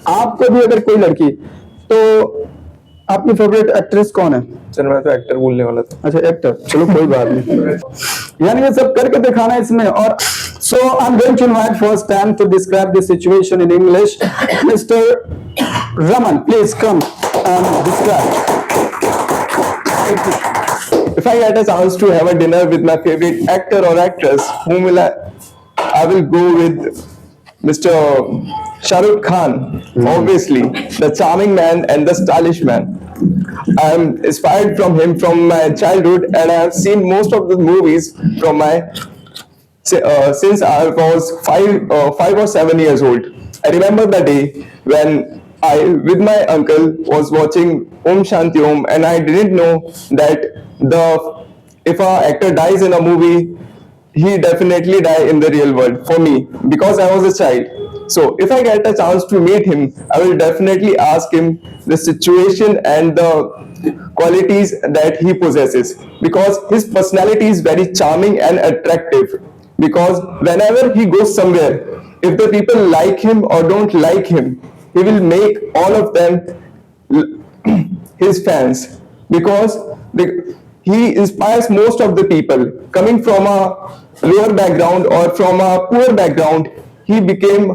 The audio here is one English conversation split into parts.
आपको भी अगर कोई लड़की, तो आपकी फेवरेट एक्ट्रेस कौन है? चल मैं तो एक्टर बोलने वाला था। अच्छा एक्टर, चलो कोई बात नहीं। यानी ये सब करके दिखाना इसमें। और so I'm going to invite first time to describe the situation in English. Mr. Raman, please come and describe. If I get a chance to have a dinner with my favorite actor or actress, whom will I will go with Mr. Shah Rukh Khan, obviously, the charming man and the stylish man. I am inspired from him from my childhood, and I have seen most of the movies from my since I was 5 or 7 years old. I remember the day when I, with my uncle, was watching Om Shanti Om, and I didn't know that if a actor dies in a movie, he definitely die in the real world for me, because I was a child. So if I get a chance to meet him, I will definitely ask him the situation and the qualities that he possesses, because his personality is very charming and attractive. Because whenever he goes somewhere, if the people like him or don't like him, he will make all of them his fans, because he inspires most of the people coming from a lower background or from a poor background. He became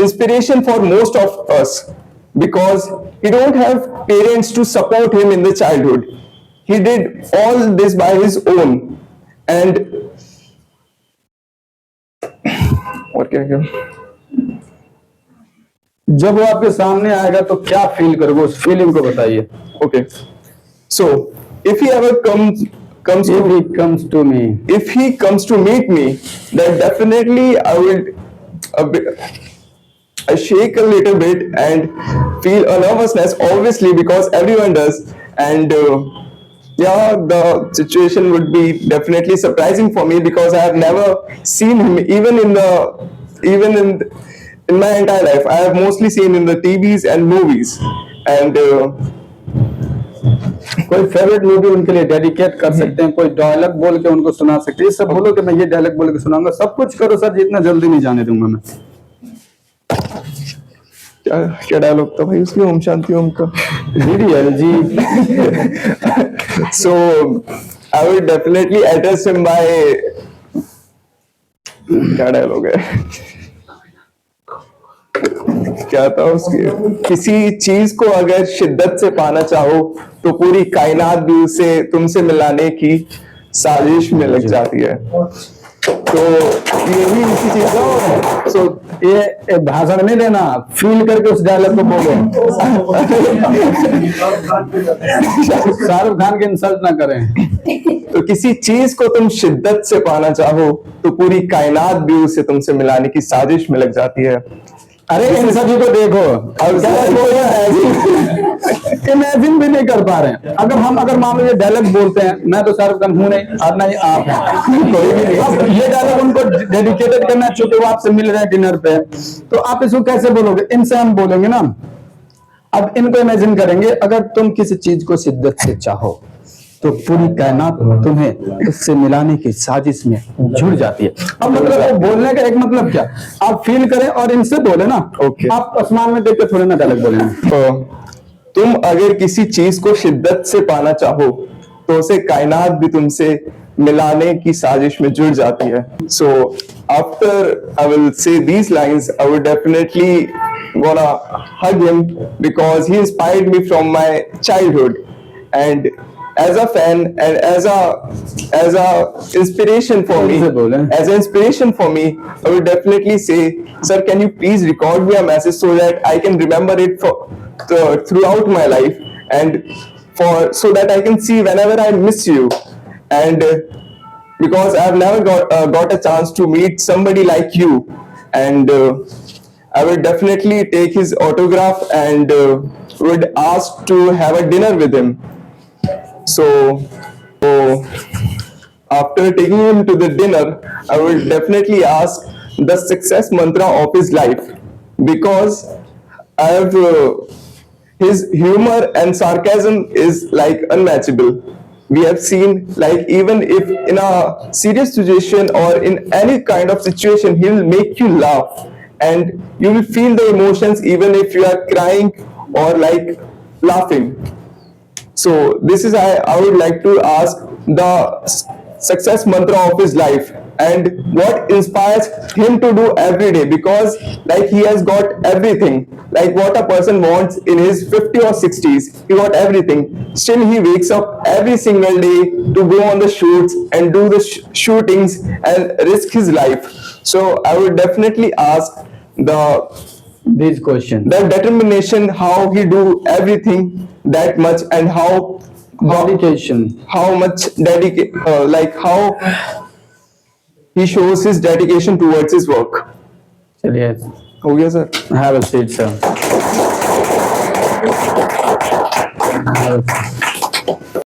inspiration for most of us, because he don't have parents to support him in the childhood. He did all this by his own. And और क्या क्या जब वो आपके सामने आएगा तो क्या फील करोगे, उस फीलिंग को बताइए। Okay, so if he ever comes If he comes to me, if he comes to meet me, then definitely I will I shake a little bit and feel a nervousness, obviously, because everyone does. And yeah, the situation would be definitely surprising for me, because I have never seen him even in my entire life. I have mostly seen in the TVs and movies. And कोई favourite movie उनके लिए dedicate कर सकते हैं, कोई dialogue बोल के उनको सुना सकते हैं। सब बोलो कि मैं ये डायलॉग बोल के सुनाऊंगा, सब कुछ करो सर, जितना जल्दी नहीं जाने दूंगा मैं। क्या डायलॉग था भाई उसकी, ओम शांति ओम का? जी So I will definitely address him by, क्या डायलॉग है, क्या था उसके, किसी चीज को अगर शिद्दत से पाना चाहो तो पूरी कायनात भी उसे तुमसे मिलाने की साजिश में लग जाती है। तो यही इसी चीज का। सो ये भाषण नहीं देना, फील करके उस डायलॉग को बोलो। शाहरुख खान के इंसल्ट ना करें। तो किसी चीज को तुम शिद्दत से पाना चाहो तो पूरी कायनात भी उसे तुमसे मिलाने की साजिश में लग जाती है। अरे इन सभी को देखो, और इमेजिन भी नहीं कर पा रहे हैं। अगर मान लो ये डायलॉग बोलते हैं, मैं तो शाहरुख खान हूं नहीं और नहीं आप हैं, कोई भी नहीं, ये डायलॉग उनको डेडिकेटेड करना, चूंकि वो आपसे मिल रहे हैं डिनर पे, तो आप इसको कैसे बोलोगे? इनसे हम बोलेंगे ना। अब इनको इमेजिन करेंगे, अगर तुम किसी चीज को शिद्दत से चाहो तो पूरी कायनात तुम्हें उससे मिलाने की साजिश में जुड़ जाती है। अब मतलब वो बोलने का एक मतलब क्या, आप फील करें और इनसे बोले ना। Okay. आप आसमान में देख के थोड़े ना डायलॉग बोलेंगे। तो तुम अगर किसी चीज को शिद्दत से पाना चाहो तो उसे कायनात भी तुमसे मिलाने की साजिश में जुड़ जाती है। So after I will say these lines, I would definitely wanna hug him, because he inspired me from my childhood. And as a fan and as a inspiration for me, I will definitely say, sir, can you please record me a message so that I can remember it throughout my life, and so that I can see whenever I miss you. And because I have never got a chance to meet somebody like you, and I will definitely take his autograph and would ask to have a dinner with him. So after taking him to the dinner, I will definitely ask the success mantra of his life, because I have his humor and sarcasm is like unmatchable. We have seen, like, even if in a serious situation or in any kind of situation, he will make you laugh, and you will feel the emotions even if you are crying or like laughing. So this is I would like to ask the success mantra of his life and what inspires him to do every day, because like he has got everything, like what a person wants in his 50 or 60s, he got everything, still he wakes up every single day to go on the shoots and do the shootings and risk his life. So I would definitely ask These questions. the determination, how he do everything that much, and how Dedication. much like how he shows his dedication towards his work. चलिए, हो गया sir? have a seat, sir. Have a seat.